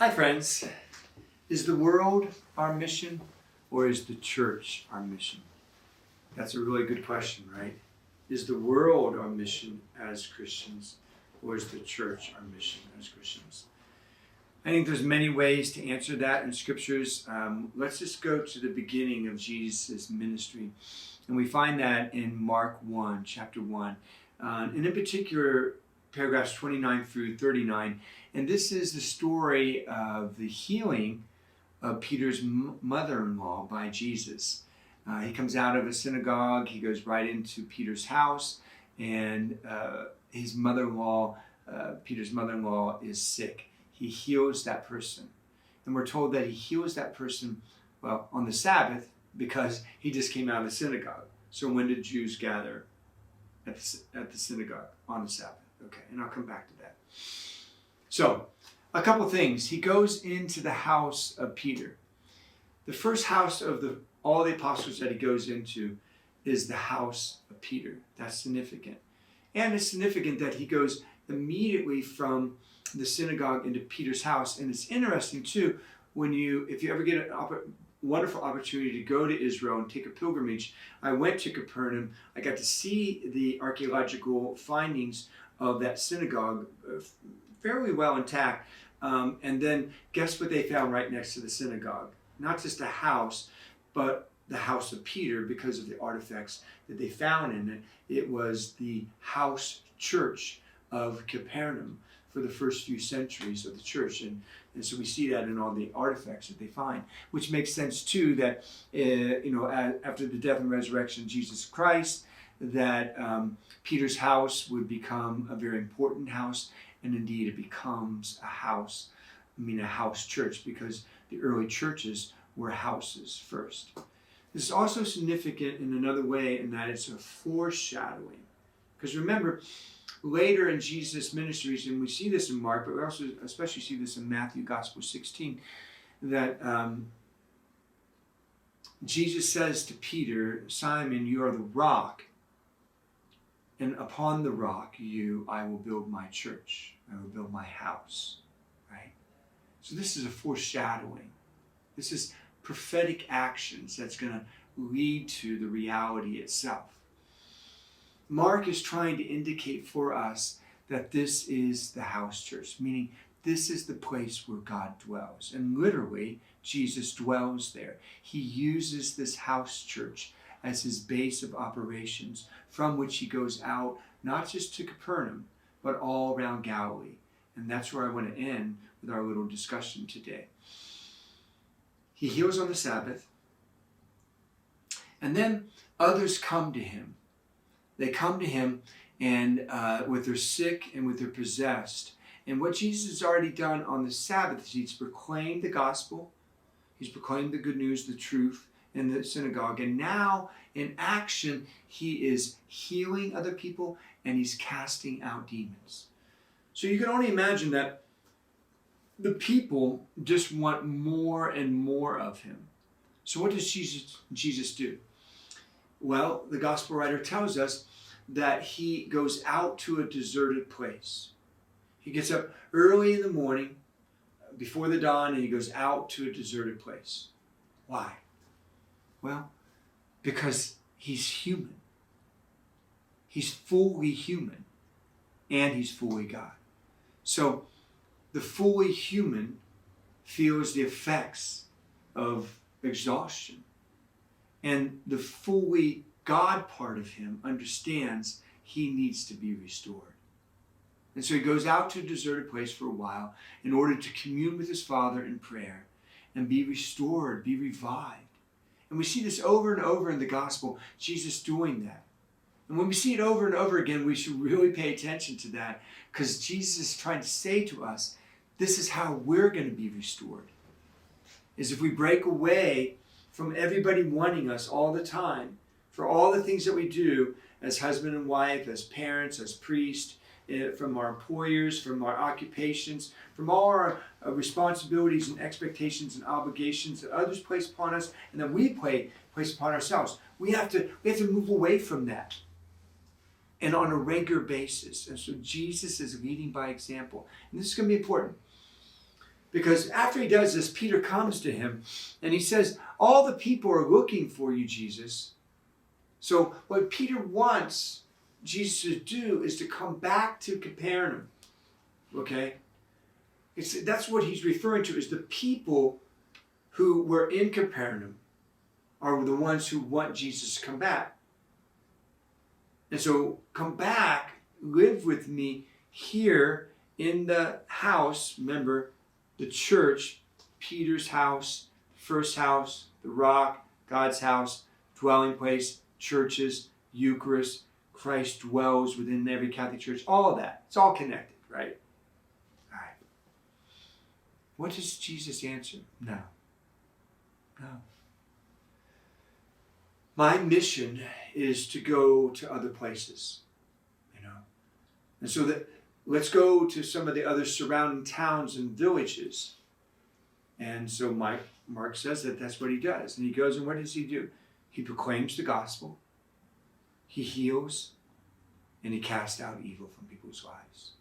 Hi friends, is the world our mission or is the church our mission? That's a really good question, right? Is the world our mission as Christians or is the church our mission as Christians? I think there's many ways to answer that in scriptures. Let's just go to the beginning of Jesus' ministry. And we find that in Mark 1, chapter 1. And in particular, paragraphs 29 through 39. And this is the story of the healing of Peter's mother-in-law by Jesus. He comes out of a synagogue, he goes right into Peter's house, and his mother-in-law, Peter's mother-in-law, is sick. He heals that person. And we're told that he heals that person, well, on the Sabbath, because he just came out of the synagogue. So when did Jews gather at the synagogue? On the Sabbath. Okay, and I'll come back to that. So, a couple things. He goes into the house of Peter. The first house of all the apostles that he goes into is the house of Peter. That's significant. And it's significant that he goes immediately from the synagogue into Peter's house. And it's interesting too, if you ever get a wonderful opportunity to go to Israel and take a pilgrimage. I went to Capernaum. I got to see the archaeological findings of that synagogue, fairly well intact. And then guess what they found right next to the synagogue? Not just a house, but the house of Peter, because of the artifacts that they found in it. It was the house church of Capernaum for the first few centuries of the church. And so we see that in all the artifacts that they find, which makes sense too that, after the death and resurrection of Jesus Christ, that Peter's house would become a very important house, and indeed it becomes a house church, because the early churches were houses first. This is also significant in another way, in that it's a foreshadowing. Because remember, later in Jesus' ministries, and we see this in Mark, but we also especially see this in Matthew Gospel 16, that Jesus says to Peter, Simon, you are the rock, and upon the rock I will build my church. I will build my house. Right? So this is a foreshadowing. This is prophetic actions that's going to lead to the reality itself. Mark is trying to indicate for us that this is the house church, meaning this is the place where God dwells. And literally, Jesus dwells there. He uses this house church as his base of operations, from which he goes out, not just to Capernaum, but all around Galilee. And that's where I want to end with our little discussion today. He heals on the Sabbath, and then others come to him. They come to him and with their sick and with their possessed. And what Jesus has already done on the Sabbath is he's proclaimed the gospel, he's proclaimed the good news, the truth in the synagogue. And now in action, he is healing other people and he's casting out demons. So you can only imagine that the people just want more and more of him. So what does Jesus do? Well, the gospel writer tells us that he goes out to a deserted place. He gets up early in the morning, before the dawn, and he goes out to a deserted place. Why? Well, because he's human. He's fully human, and he's fully God. So the fully human feels the effects of exhaustion. And the fully God part of him understands he needs to be restored. And so he goes out to a deserted place for a while in order to commune with his Father in prayer and be restored, be revived. And we see this over and over in the gospel, Jesus doing that. And when we see it over and over again, we should really pay attention to that, because Jesus is trying to say to us, this is how we're going to be restored. Is if we break away from everybody wanting us all the time, for all the things that we do as husband and wife, as parents, as priests, from our employers, from our occupations, from all our responsibilities and expectations and obligations that others place upon us, and that we place upon ourselves. We have to move away from that, and on a regular basis. And so Jesus is leading by example. And this is going to be important. Because after he does this, Peter comes to him and he says, all the people are looking for you, Jesus. So what Peter wants Jesus to do is to come back to Capernaum. Okay? That's what he's referring to, is the people who were in Capernaum are the ones who want Jesus to come back. And so come back, live with me here in the house. Remember, the church, Peter's house, first house, the rock, God's house, dwelling place, churches, Eucharist, Christ dwells within every Catholic church, all of that. It's all connected, right? All right. What does Jesus answer? No. No. My mission is to go to other places, you know. And so that let's go to some of the other surrounding towns and villages. And so Mark says that that's what he does. And he goes, and what does he do? He proclaims the gospel, he heals, and he casts out evil from people's lives.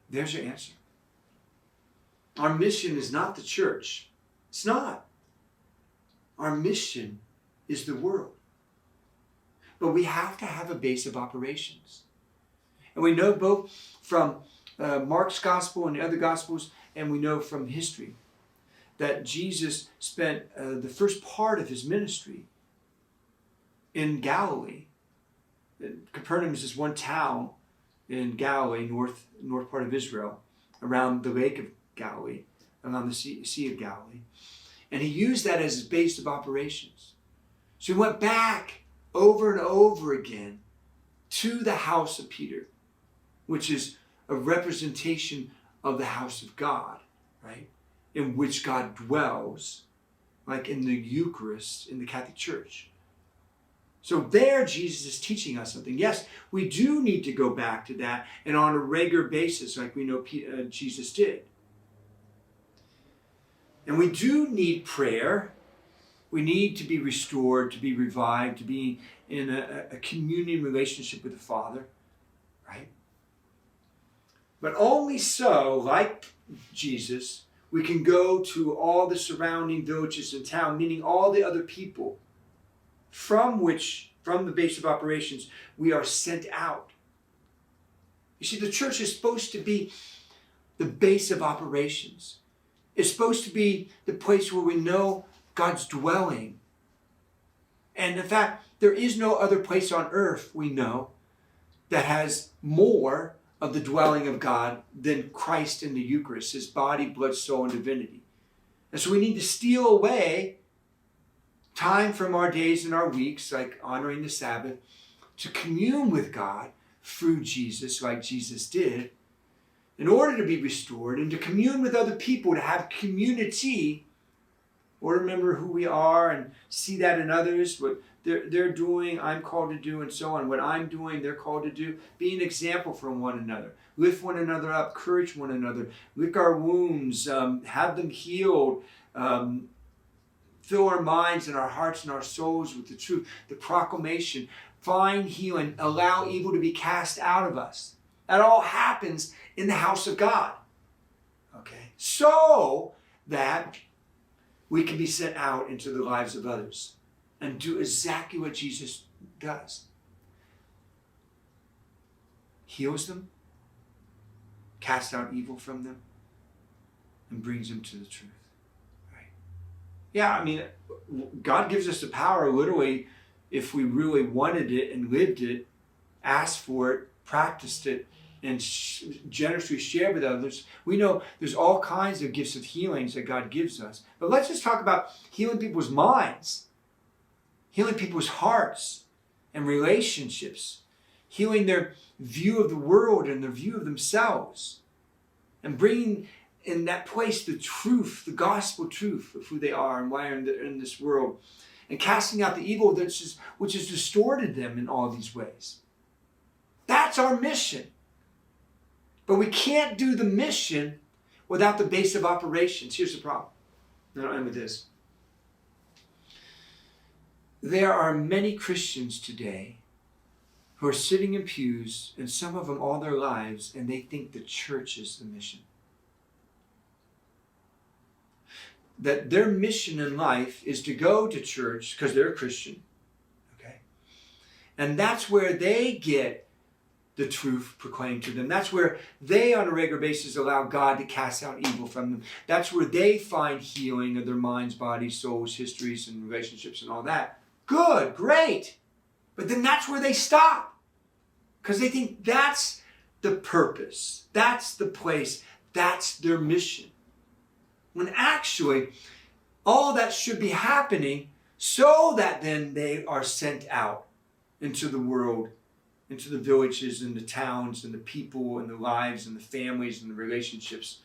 There's your answer. Our mission is not the church. It's not. Our mission is the world. But we have to have a base of operations. And we know both from Mark's gospel and the other gospels, and we know from history, that Jesus spent the first part of his ministry in Galilee. Capernaum is just one town in Galilee, north part of Israel, around the Lake of Galilee, around the Sea of Galilee. And he used that as his base of operations. So he went back over and over again to the house of Peter, which is a representation of the house of God, right? In which God dwells, like in the Eucharist in the Catholic Church. So there Jesus is teaching us something. Yes, we do need to go back to that, and on a regular basis, like we know Jesus did. And we do need prayer. We need to be restored, to be revived, to be in a communion relationship with the Father, right? But only so, like Jesus, we can go to all the surrounding villages and town, meaning all the other people from the base of operations, we are sent out. You see, the church is supposed to be the base of operations. It's supposed to be the place where we know God's dwelling. And in fact, there is no other place on earth, we know, that has more of the dwelling of God than Christ in the Eucharist, his body, blood, soul, and divinity. And so we need to steal away time from our days and our weeks, like honoring the Sabbath, to commune with God through Jesus, like Jesus did, in order to be restored, and to commune with other people, to have community, or remember who we are and see that in others, what they're doing, I'm called to do, and so on. What I'm doing, they're called to do. Be an example for one another. Lift one another up, encourage one another, lick our wounds, have them healed, fill our minds and our hearts and our souls with the truth, the proclamation, find healing, allow evil to be cast out of us. That all happens in the house of God. Okay? So that we can be sent out into the lives of others and do exactly what Jesus does. Heals them, casts out evil from them, and brings them to the truth. Right? Yeah, I mean, God gives us the power, literally, if we really wanted it and lived it, asked for it, practiced it, and generously share with others. We know there's all kinds of gifts of healings that God gives us. But let's just talk about healing people's minds, healing people's hearts and relationships, healing their view of the world and their view of themselves, and bringing in that place the truth, the gospel truth of who they are and why they're in this world, and casting out the evil which has distorted them in all these ways. That's our mission. But we can't do the mission without the base of operations. Here's the problem. And I'll end with this. There are many Christians today who are sitting in pews, and some of them all their lives, and they think the church is the mission. that their mission in life is to go to church because they're a Christian. Okay? And that's where they get the truth proclaimed to them. That's where they on a regular basis allow God to cast out evil from them. That's where they find healing of their minds, bodies, souls, histories, and relationships and all that. Good, great. But then that's where they stop. Because they think that's the purpose. That's the place. That's their mission. When actually, all that should be happening so that then they are sent out into the world, into the villages and the towns and the people and the lives and the families and the relationships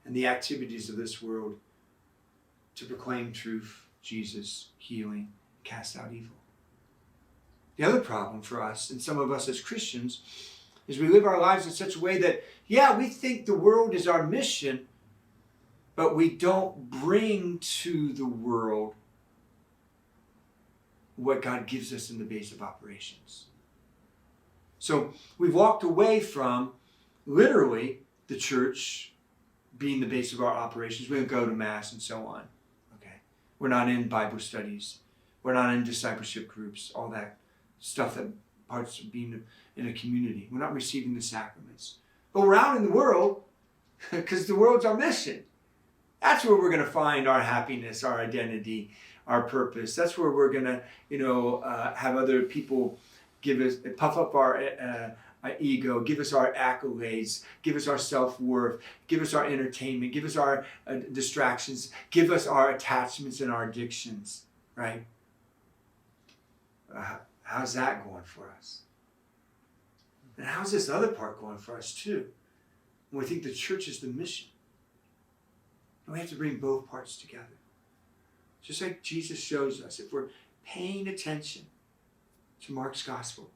and the activities of this world to proclaim truth, Jesus, healing, cast out evil. The other problem for us, and some of us as Christians, is we live our lives in such a way that, yeah, we think the world is our mission, but we don't bring to the world what God gives us in the base of operations. So we've walked away from literally the church being the base of our operations. We don't go to Mass and so on. Okay, we're not in Bible studies. We're not in discipleship groups, all that stuff that parts of being in a community. We're not receiving the sacraments. But we're out in the world because the world's our mission. That's where we're going to find our happiness, our identity, our purpose. That's where we're going to, have other people give us, puff up our ego, give us our accolades, give us our self-worth, give us our entertainment, give us our distractions, give us our attachments and our addictions, right? How's that going for us? And how's this other part going for us too? When we think the church is the mission. And we have to bring both parts together. Just like Jesus shows us, if we're paying attention to Mark's gospel,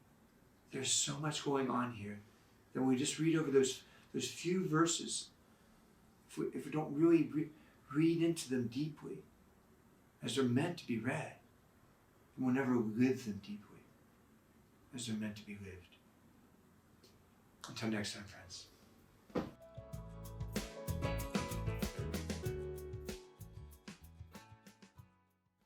there's so much going on here that when we just read over those few verses, if we don't really read into them deeply, as they're meant to be read, we'll never live them deeply, as they're meant to be lived. Until next time, friends.